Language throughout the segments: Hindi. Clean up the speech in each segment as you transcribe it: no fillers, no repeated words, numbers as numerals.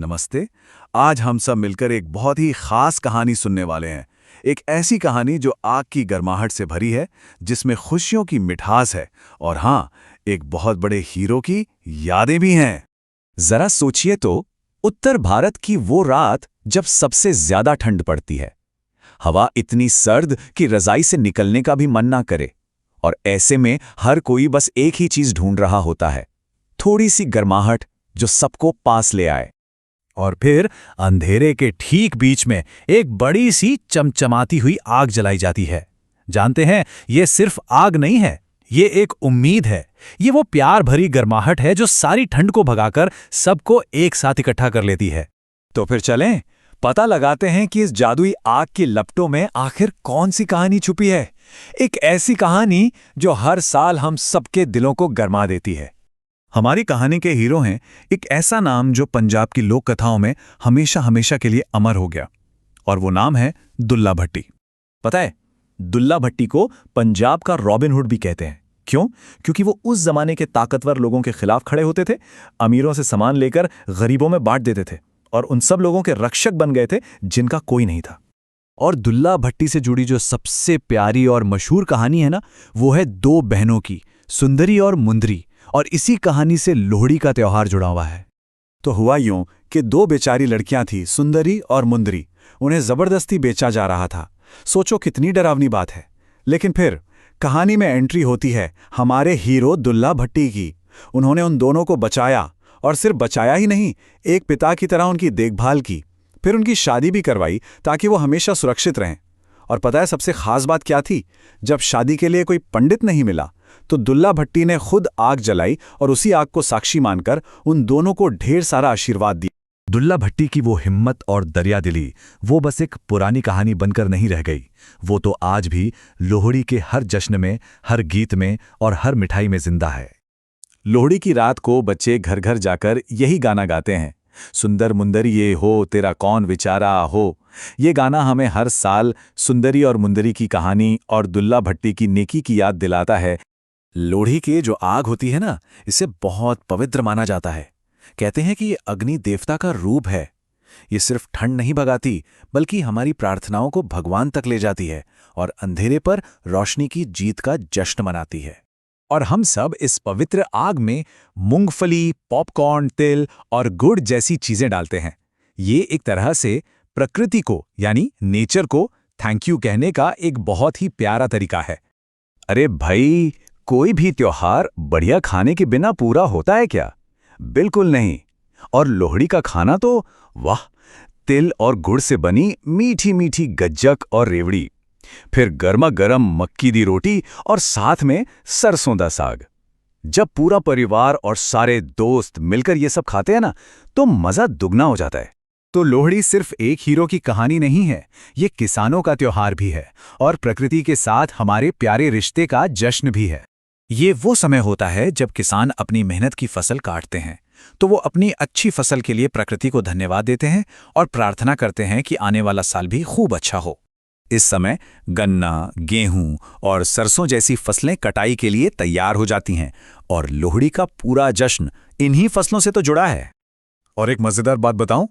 नमस्ते। आज हम सब मिलकर एक बहुत ही खास कहानी सुनने वाले हैं। एक ऐसी कहानी जो आग की गर्माहट से भरी है, जिसमें खुशियों की मिठास है और हाँ, एक बहुत बड़े हीरो की यादें भी हैं। जरा सोचिए तो, उत्तर भारत की वो रात जब सबसे ज्यादा ठंड पड़ती है। हवा इतनी सर्द कि रजाई से निकलने का भी मन ना करे, और ऐसे में हर कोई बस एक ही चीज ढूंढ रहा होता है, थोड़ी सी गर्माहट जो सबको पास ले आए। और फिर अंधेरे के ठीक बीच में एक बड़ी सी चमचमाती हुई आग जलाई जाती है। जानते हैं, ये सिर्फ आग नहीं है, ये एक उम्मीद है। ये वो प्यार भरी गर्माहट है जो सारी ठंड को भगाकर सबको एक साथ इकट्ठा कर लेती है। तो फिर चलें, पता लगाते हैं कि इस जादुई आग की लपटों में आखिर कौन सी कहानी छुपी है। एक ऐसी कहानी जो हर साल हम सबके दिलों को गरमा देती है। हमारी कहानी के हीरो हैं एक ऐसा नाम जो पंजाब की लोक कथाओं में हमेशा हमेशा के लिए अमर हो गया, और वो नाम है दुल्ला भट्टी। पता है, दुल्ला भट्टी को पंजाब का रॉबिन हुड भी कहते हैं। क्यों? क्योंकि वो उस जमाने के ताकतवर लोगों के खिलाफ खड़े होते थे, अमीरों से सामान लेकर गरीबों में बांट देते थे, और उन सब लोगों के रक्षक बन गए थे जिनका कोई नहीं था। और दुल्ला भट्टी से जुड़ी जो सबसे प्यारी और मशहूर कहानी है ना, वो है दो बहनों की, सुंदरी और मुंदरी। और इसी कहानी से लोहड़ी का त्योहार जुड़ा हुआ है। तो हुआ यूं कि दो बेचारी लड़कियां थीं, सुंदरी और मुंदरी। उन्हें जबरदस्ती बेचा जा रहा था। सोचो कितनी डरावनी बात है। लेकिन फिर कहानी में एंट्री होती है हमारे हीरो दुल्ला भट्टी की। उन्होंने उन दोनों को बचाया, और सिर्फ बचाया ही नहीं, एक पिता की तरह उनकी देखभाल की। फिर उनकी शादी भी करवाई ताकि वो हमेशा सुरक्षित रहें। और पता है सबसे खास बात क्या थी? जब शादी के लिए कोई पंडित नहीं मिला, तो दुल्ला भट्टी ने खुद आग जलाई और उसी आग को साक्षी मानकर उन दोनों को ढेर सारा आशीर्वाद दिया। दुल्ला भट्टी की वो हिम्मत और दरियादिली, वो बस एक पुरानी कहानी बनकर नहीं रह गई। वो तो आज भी लोहड़ी के हर जश्न में, हर गीत में और हर मिठाई में जिंदा है। लोहड़ी की रात को बच्चे घर घर जाकर यही गाना गाते हैं, सुंदर मुंदरी ये हो तेरा कौन विचारा हो। ये गाना हमें हर साल सुंदरी और मुंदरी की कहानी और दुल्ला भट्टी की नेकी की याद दिलाता है। लोहड़ी की जो आग होती है ना, इसे बहुत पवित्र माना जाता है। कहते हैं कि ये अग्नि देवता का रूप है। ये सिर्फ ठंड नहीं भगाती, बल्कि हमारी प्रार्थनाओं को भगवान तक ले जाती है और अंधेरे पर रोशनी की जीत का जश्न मनाती है। और हम सब इस पवित्र आग में मूंगफली, पॉपकॉर्न, तिल और गुड़ जैसी चीजें डालते हैं। ये एक तरह से प्रकृति को, यानी नेचर को थैंक यू कहने का एक बहुत ही प्यारा तरीका है। अरे भाई, कोई भी त्योहार बढ़िया खाने के बिना पूरा होता है क्या? बिल्कुल नहीं। और लोहड़ी का खाना तो वाह, तिल और गुड़ से बनी मीठी मीठी गज्जक और रेवड़ी, फिर गर्मा गर्म मक्की दी रोटी और साथ में सरसों दा साग। जब पूरा परिवार और सारे दोस्त मिलकर ये सब खाते हैं ना, तो मजा दुगना हो जाता है। तो लोहड़ी सिर्फ एक हीरो की कहानी नहीं है, ये किसानों का त्योहार भी है और प्रकृति के साथ हमारे प्यारे रिश्ते का जश्न भी है। ये वो समय होता है जब किसान अपनी मेहनत की फसल काटते हैं, तो वो अपनी अच्छी फसल के लिए प्रकृति को धन्यवाद देते हैं और प्रार्थना करते हैं कि आने वाला साल भी खूब अच्छा हो। इस समय गन्ना, गेहूं और सरसों जैसी फसलें कटाई के लिए तैयार हो जाती हैं, और लोहड़ी का पूरा जश्न इन्हीं फसलों से तो जुड़ा है। और एक मजेदार बात बताऊं,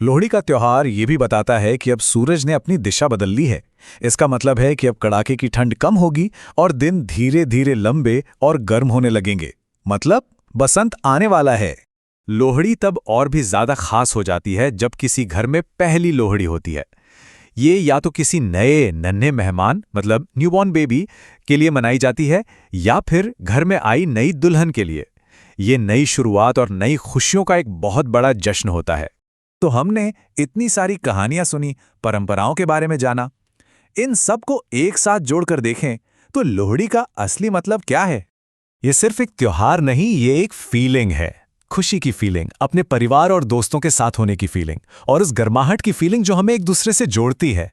लोहड़ी का त्योहार ये भी बताता है कि अब सूरज ने अपनी दिशा बदल ली है। इसका मतलब है कि अब कड़ाके की ठंड कम होगी और दिन धीरे धीरे लंबे और गर्म होने लगेंगे। मतलब बसंत आने वाला है। लोहड़ी तब और भी ज्यादा खास हो जाती है जब किसी घर में पहली लोहड़ी होती है। ये या तो किसी नए नन्हे मेहमान, मतलब न्यूबॉर्न बेबी के लिए मनाई जाती है, या फिर घर में आई नई दुल्हन के लिए। ये नई शुरुआत और नई खुशियों का एक बहुत बड़ा जश्न होता है। तो हमने इतनी सारी कहानियां सुनी, परंपराओं के बारे में जाना। इन सब को एक साथ जोड़कर देखें तो लोहड़ी का असली मतलब क्या है? ये सिर्फ एक त्योहार नहीं, ये एक फीलिंग है। खुशी की फीलिंग, अपने परिवार और दोस्तों के साथ होने की फीलिंग, और उस गर्माहट की फीलिंग जो हमें एक दूसरे से जोड़ती है।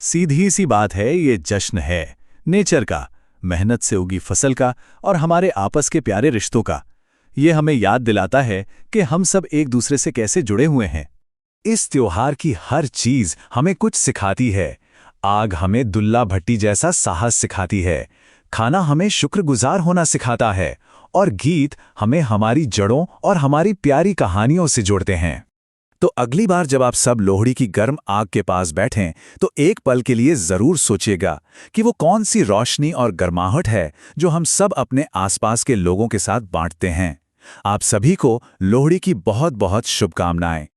सीधी सी बात है, ये जश्न है नेचर का, मेहनत से उगी फसल का और हमारे आपस के प्यारे रिश्तों का। ये हमें याद दिलाता है कि हम सब एक दूसरे से कैसे जुड़े हुए हैं। इस त्योहार की हर चीज हमें कुछ सिखाती है। आग हमें दुल्ला भट्टी जैसा साहस सिखाती है, खाना हमें शुक्रगुजार होना सिखाता है, और गीत हमें हमारी जड़ों और हमारी प्यारी कहानियों से जोड़ते हैं। तो अगली बार जब आप सब लोहड़ी की गर्म आग के पास बैठें तो एक पल के लिए जरूर सोचिएगा कि वो कौन सी रोशनी और गर्माहट है जो हम सब अपने आसपास के लोगों के साथ बांटते हैं। आप सभी को लोहड़ी की बहुत बहुत शुभकामनाएं।